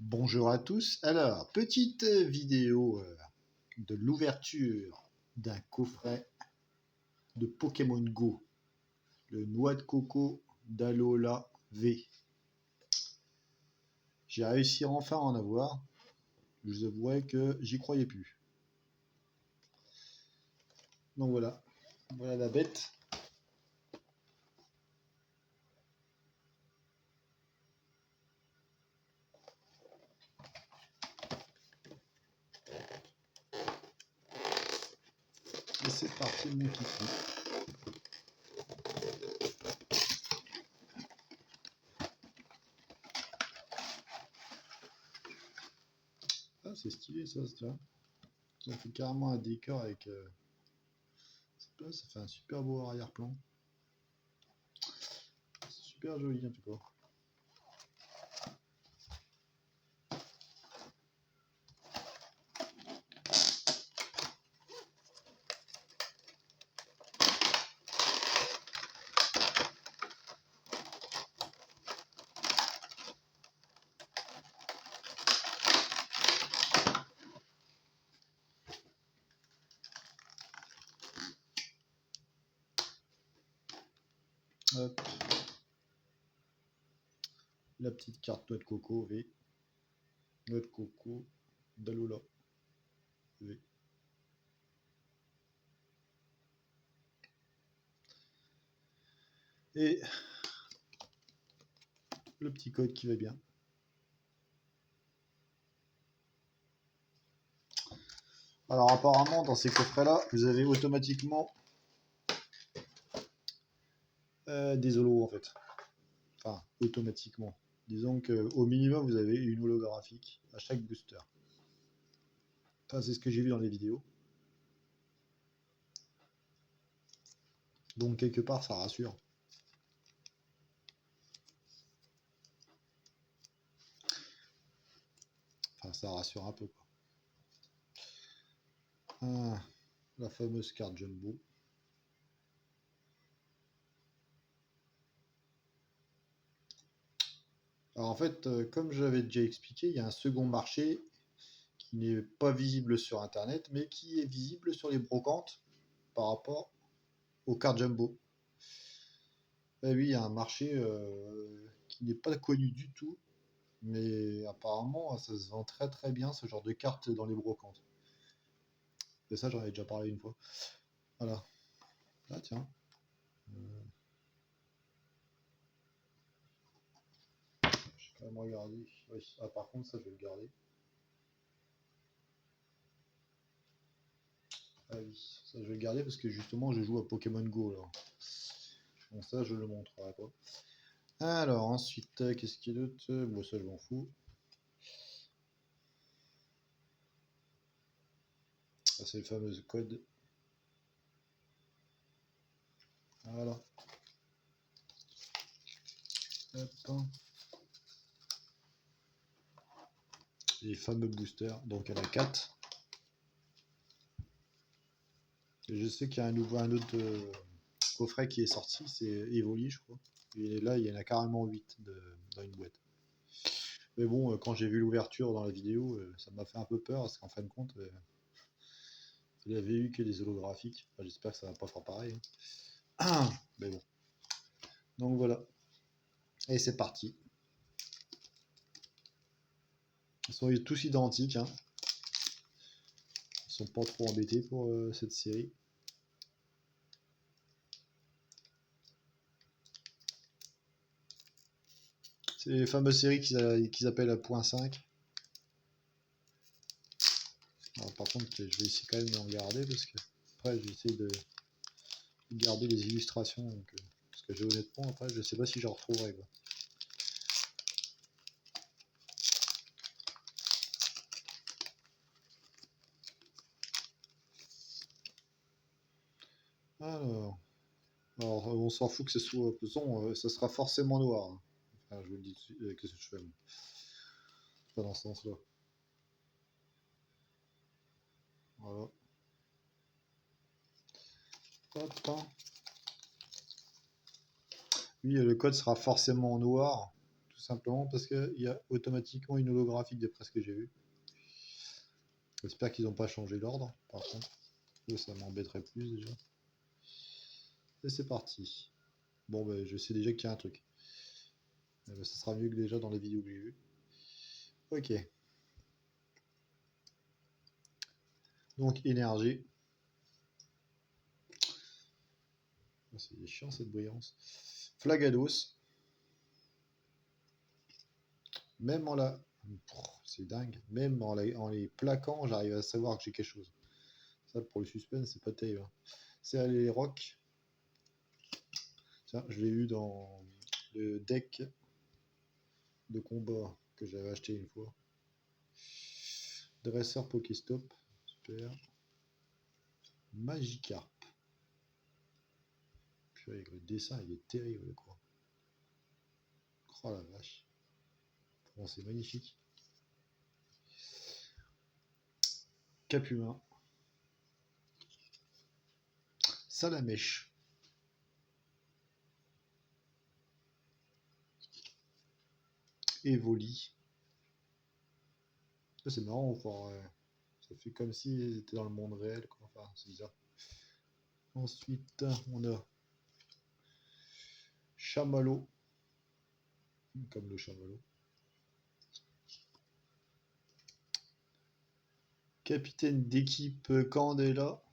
Bonjour à tous. Alors, petite vidéo de l'ouverture d'un coffret de Pokémon Go, le Noix de Coco d'Alola V. J'ai réussi enfin à en avoir. Je vous avouerai que j'y croyais plus. Donc voilà, voilà la bête. Et c'est parti mon kiki. Ah, c'est stylé ça, ça. Ça fait carrément un décor avec... ça fait un super beau arrière-plan. C'est super joli en tout cas. Hop. La petite carte noix de coco V. Noix de coco d'Alola V. Et le petit code qui va bien. Alors apparemment dans ces coffrets là vous avez automatiquement des holos en fait. Enfin automatiquement. Disons qu'au minimum vous avez une holographique à chaque booster. Enfin c'est ce que j'ai vu dans les vidéos. Donc quelque part ça rassure. Enfin ça rassure un peu quoi. Ah, la fameuse carte Jumbo. Alors en fait, comme j'avais déjà expliqué, il y a un second marché qui n'est pas visible sur internet, mais qui est visible sur les brocantes par rapport aux cartes Jumbo. Et oui, il y a un marché qui n'est pas connu du tout, mais apparemment ça se vend très très bien ce genre de cartes dans les brocantes. Et ça j'en avais déjà parlé une fois. Voilà. Ah tiens. Je vais quand même regarder. Oui. Ah par contre ça je vais le garder. Ah oui, ça je vais le garder parce que justement je joue à Pokémon Go là. Donc ça je le montrerai pas. Alors ensuite, qu'est-ce qu'il y a d'autre? Bon ça je m'en fous. Ça c'est le fameux code. Voilà. Hop. Les fameux boosters. Donc il y en a 4. Et je sais qu'il y a un autre coffret qui est sorti, c'est Evoli je crois. Et là il y en a carrément 8 dans une boîte. Mais bon, quand j'ai vu l'ouverture dans la vidéo, ça m'a fait un peu peur parce qu'en fin de compte, il n'y avait eu que des holographiques. Enfin, j'espère que ça va pas faire pareil. Hein. Mais bon. Donc voilà. Et c'est parti. Ils sont tous identiques. Hein. Ils sont pas trop embêtés pour cette série. C'est les fameuses séries qu'ils appellent à point 5. Alors, par contre, je vais essayer quand même de regarder parce que après, je vais essayer de garder les illustrations. Donc, parce que j'ai honnêtement, après, je sais pas si j'en retrouverai. Quoi. Alors, on s'en fout que ce soit son, ça sera forcément noir. Hein. Enfin, je vous le dis avec ce que je fais. Pas dans ce sens-là. Voilà. Hop, hein. Oui, le code sera forcément noir, tout simplement parce qu'il y a automatiquement une holographique d'après ce que j'ai vu. J'espère qu'ils n'ont pas changé l'ordre, par contre. Ça m'embêterait plus déjà. Et c'est parti. Bon, ben, je sais déjà qu'il y a un truc. Ben, ça sera mieux que déjà dans les vidéos que j'ai vues. Ok. Donc, énergie. C'est chiant cette brillance. Flagados. Même en la... C'est dingue. Même en les plaquant, j'arrive à savoir que j'ai quelque chose. Ça, pour le suspense, c'est pas terrible. C'est les rocs. Tiens, je l'ai eu dans le deck de combat que j'avais acheté une fois. Dresseur Pokéstop. Super. Magikarp. Puis avec le dessin, il est terrible, quoi. Oh la vache. Bon, c'est magnifique. Capumin. Salamèche. Evoli. C'est marrant, quoi. Ça fait comme si c'était dans le monde réel, quoi. Enfin, c'est bizarre. Ensuite, on a Chamallow. Comme le chamallow. Capitaine d'équipe Candela.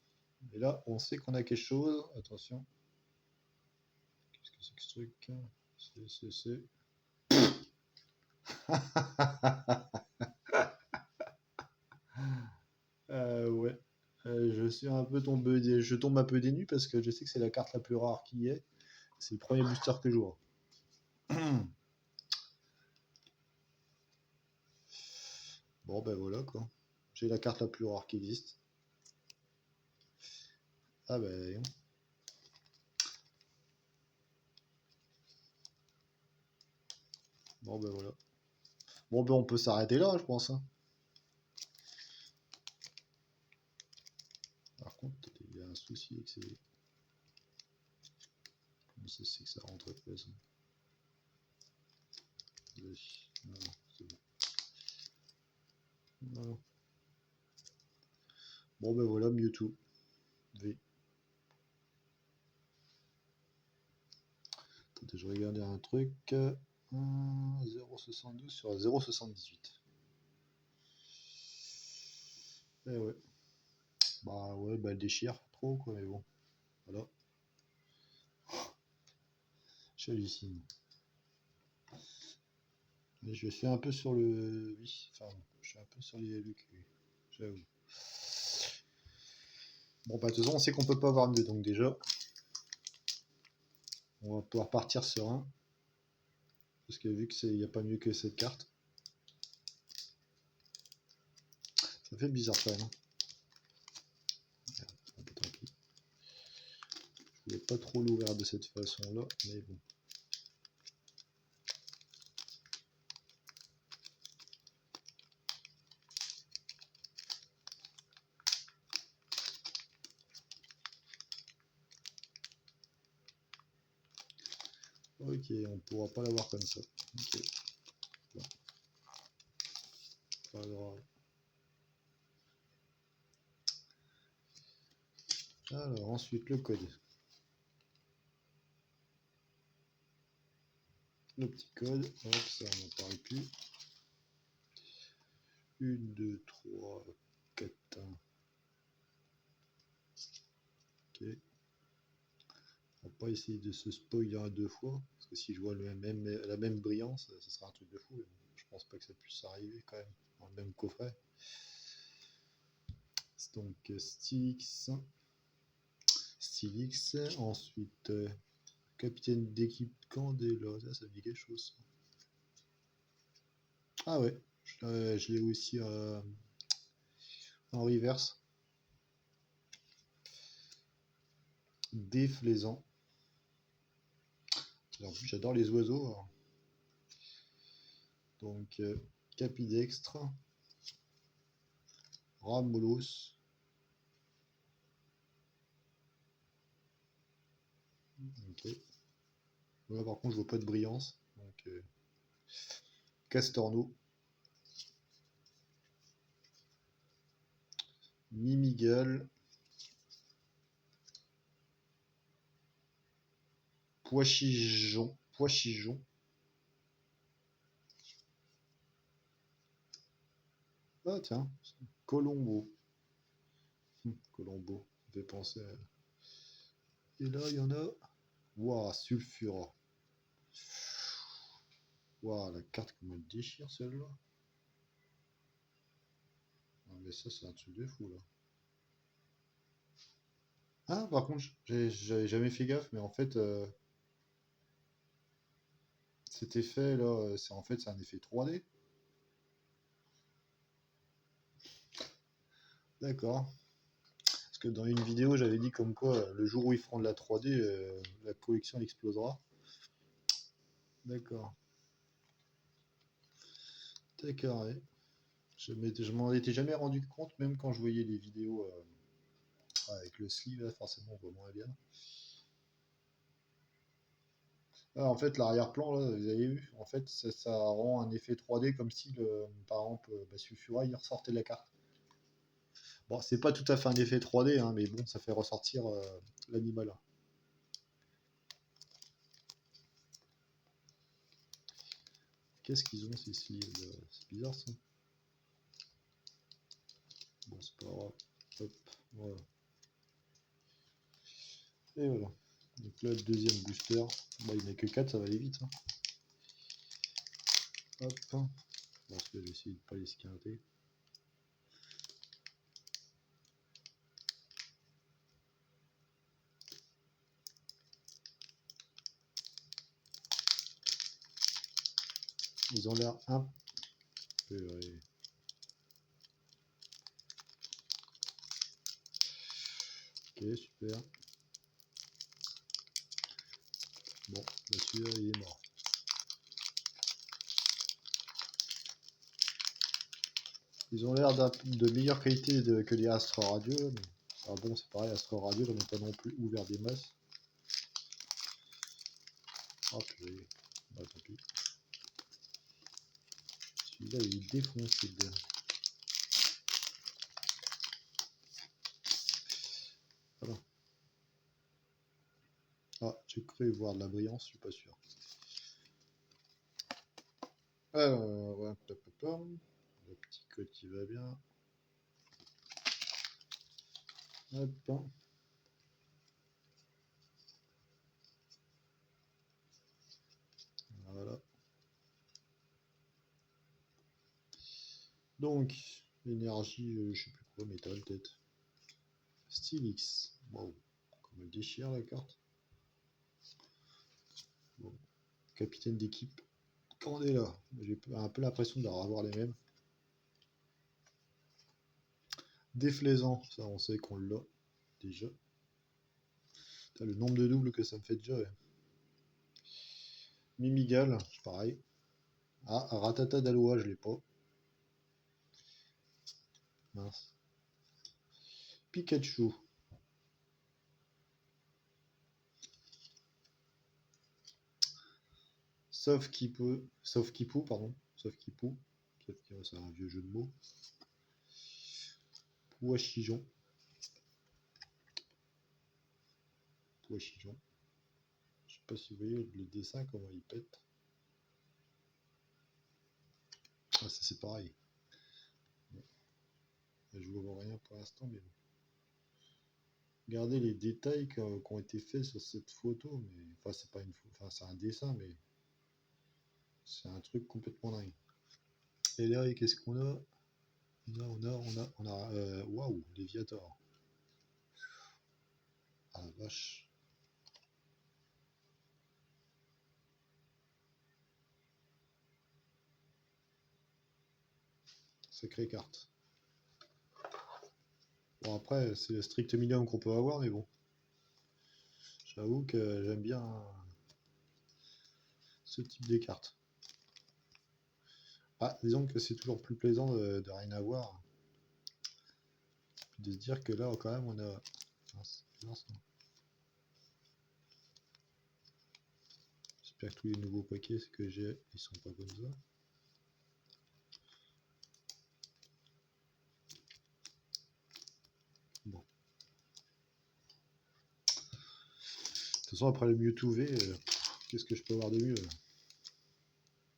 Et là, on sait qu'on a quelque chose. Attention. Qu'est-ce que c'est que ce truc? C'est. Ouais. Je suis un peu tombé. Je tombe un peu dénu parce que je sais que c'est la carte la plus rare qui est. C'est le premier booster que j'ouvre. Bon, ben voilà quoi. J'ai la carte la plus rare qui existe. Ah ben. Bon, ben voilà. Bon, ben on peut s'arrêter là, je pense, hein. Par contre, il y a un souci avec ces. Comment ça c'est que ça rentre pas ça? Non, c'est bon. Non. Bon, ben voilà, Mewtwo. V. Attendez, je regardais un truc. 0,72 sur 0,78. Eh ouais. Bah ouais, bah elle déchire trop quoi, mais bon. Voilà. J'hallucine. Mais je suis un peu sur le. Oui, enfin, je suis un peu sur le cul. J'avoue. Bon, bah de toute façon, on sait qu'on peut pas avoir mieux, donc déjà, on va pouvoir partir serein. Parce que vu qu'il n'y a pas mieux que cette carte. Ça fait bizarre quand même. Tant pis. Je voulais pas trop l'ouvrir de cette façon-là, mais bon. Ok, on pourra pas l'avoir comme ça. Ok. Bon. Pas grave. Alors, ensuite, le code. Le petit code. Hop, ça, on n'en parle plus. 1, 2, 3, 4. Ok. On va pas essayer de se spoiler à deux fois. Parce que si je vois la même brillance, ça sera un truc de fou. Je pense pas que ça puisse arriver quand même. Dans le même coffret. Donc, Stylix. Ensuite, capitaine d'équipe Candela. Ça me dit quelque chose. Ah ouais. Je l'ai aussi en reverse. Déflaisant. J'adore les oiseaux. Alors. Donc, Capidextre. Ramolos. Ok. Là, par contre, je vois pas de brillance. Donc, Castorno, Mimigal, Poichijon, ah tiens, Colombo, Colombo, ça fait penser à... Et là, il y en a, waouh, Sulfura, waouh, la carte comment elle déchire celle-là. Ah, mais ça, c'est un truc de fou là. Ah, par contre, j'avais jamais fait gaffe, mais en fait, cet effet là, c'est en fait c'est un effet 3D. D'accord. Parce que dans une vidéo, j'avais dit comme quoi le jour où ils feront de la 3D, la collection elle explosera. D'accord. D'accord, ouais. Je m'en étais jamais rendu compte, même quand je voyais les vidéos avec le sleeve, là, forcément on voit moins bien. Ah, en fait, l'arrière-plan, là, vous avez vu, en fait, ça rend un effet 3D comme si, par exemple, Sulfura, il ressortait de la carte. Bon, c'est pas tout à fait un effet 3D, hein, mais bon, ça fait ressortir l'animal. Qu'est-ce qu'ils ont ces sleeves là? C'est bizarre ça. Bon, c'est pas grave. Hop, voilà. Et voilà. Donc là, le deuxième booster. Bah, il n'y en a que 4, ça va aller vite. Hein. Hop. Bon, je vais essayer de ne pas les squinter. Ils ont l'air un peu... ouais. Ok, super. Bon, bah celui-là, il est mort. Ils ont l'air de meilleure qualité que les Astra Radio. Mais... ah bon, c'est pareil, Astra Radio, j'en ai pas non plus ouvert des masses. Hop, bah, tant pis. Celui-là, il est défoncé dedans. Voilà. Ah, j'ai cru voir de la brillance, je suis pas sûr. Alors, ouais, le petit code qui va bien. Hop. Voilà. Donc, énergie, je sais plus quoi, métal peut-être. Stylix. Wow. Comme elle déchire la carte. Bon. Capitaine d'équipe. Quand on est là, j'ai un peu l'impression d'avoir les mêmes. Déflaisant, ça on sait qu'on l'a déjà. Putain, le nombre de doubles que ça me fait déjà. Ouais. Mimigal, pareil. Ah, Ratata d'Aloha, je l'ai pas. Mince. Pikachu. Sauf Kipu, pardon. Sauf Kipu. C'est un vieux jeu de mots. Poichijon. Poichijon. Je sais pas si vous voyez le dessin, comment il pète. Ah, ça c'est pareil. Bon. Je vois rien pour l'instant, mais bon. Regardez les détails qui ont été faits sur cette photo, mais enfin c'est pas une photo, enfin c'est un dessin, mais c'est un truc complètement dingue. Et là, qu'est-ce qu'on a? Waouh, Léviator. Ah la vache. Sacrée carte. Bon après, c'est le strict minimum qu'on peut avoir, mais bon. J'avoue que j'aime bien ce type de cartes. Ah, disons que c'est toujours plus plaisant de rien avoir. De se dire que là, quand même, on a... J'espère que tous les nouveaux paquets que j'ai, ils sont pas comme ça. Bon. De toute façon, après le Mewtwo V, qu'est-ce que je peux avoir de mieux?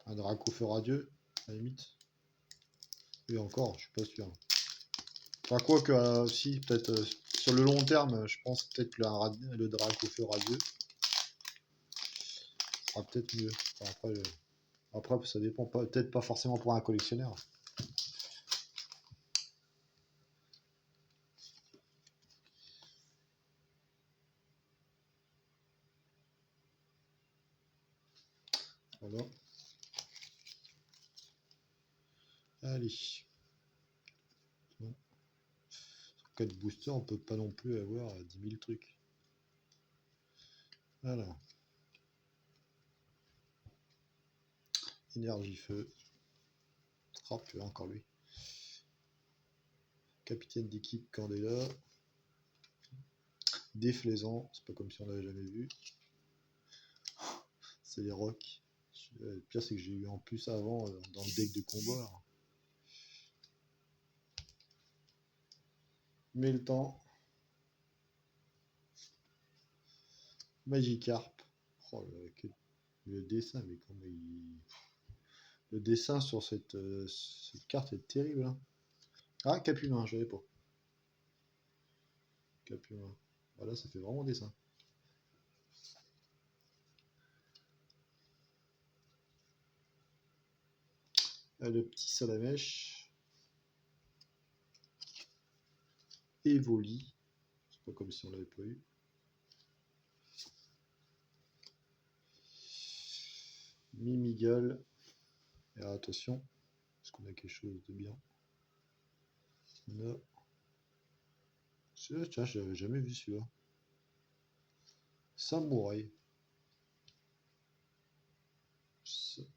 Un Dracofeu radieux, à la limite. Et encore, je suis pas sûr. Enfin, quoi que, si, peut-être sur le long terme, je pense peut-être que le Dracofeu radieux sera peut-être mieux. Enfin, après, ça dépend, peut-être pas forcément pour un collectionneur. Voilà. Allez. Bon. Sur 4 boosters, on peut pas non plus avoir 10 000 trucs. Voilà. Énergie feu. Oh, puis encore lui. Capitaine d'équipe Candela. Déflaisant, c'est pas comme si on l'avait jamais vu. C'est les rocks. Le pire, c'est que j'ai eu en plus avant dans le deck de combat. Mais le temps. Magikarp. Oh, le dessin, mais comment il. Le dessin sur cette carte est terrible. Hein. Ah, Cap humain, je l'avais pas. Cap humain. Voilà, ça fait vraiment dessin. Le petit Salamèche. Evoli. C'est pas comme si on l'avait pas eu. Mimigal. Et alors, attention, est-ce qu'on a quelque chose de bien? On a. Tiens, je l'avais jamais vu celui-là. Samouraï.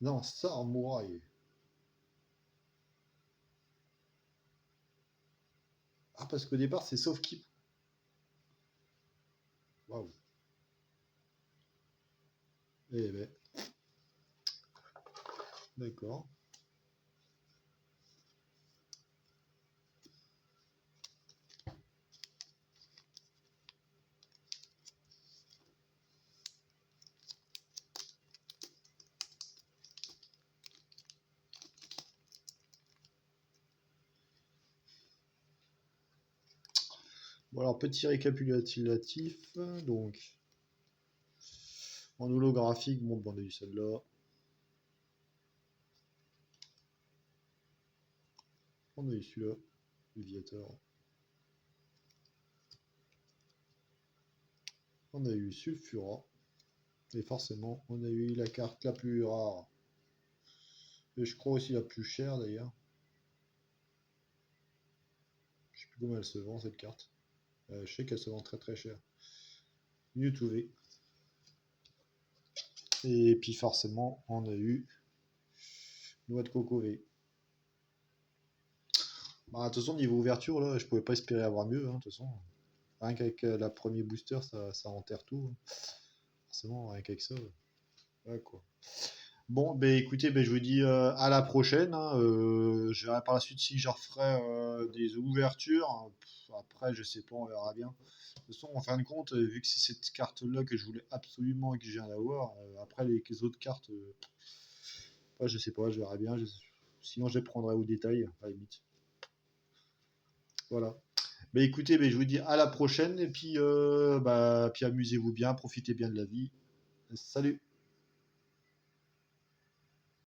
Non, Samouraï. Ah, parce qu'au départ, c'est sauf keep. Waouh. Eh ben. D'accord. Bon, alors, petit récapitulatif. Donc, en holographique, bon, on a eu celle-là. On a eu celui-là, Léviateur. On a eu Sulfura. Et forcément, on a eu la carte la plus rare. Et je crois aussi la plus chère d'ailleurs. Je sais plus comment elle se vend cette carte. Je sais qu'elle se vend très très cher. Mewtwo V. Et puis forcément, on a eu Noix de Coco V. Bah, de toute façon, niveau ouverture, là, je pouvais pas espérer avoir mieux. Hein, de toute façon, rien qu'avec la première booster, ça enterre tout. Hein. Forcément, rien qu'avec ça. Ouais, quoi. Bon, ben écoutez, ben, je vous dis à la prochaine. Hein, je verrai par la suite si je referai des ouvertures. Après, je sais pas, on verra bien. De toute façon, en fin de compte, vu que c'est cette carte-là que je voulais absolument et que je viens d'avoir, après les autres cartes, ouais, je sais pas, je verrai bien. Sinon, je les prendrai au détail, à la limite. Voilà. Ben écoutez, ben, je vous dis à la prochaine et puis, puis amusez-vous bien, profitez bien de la vie. Salut!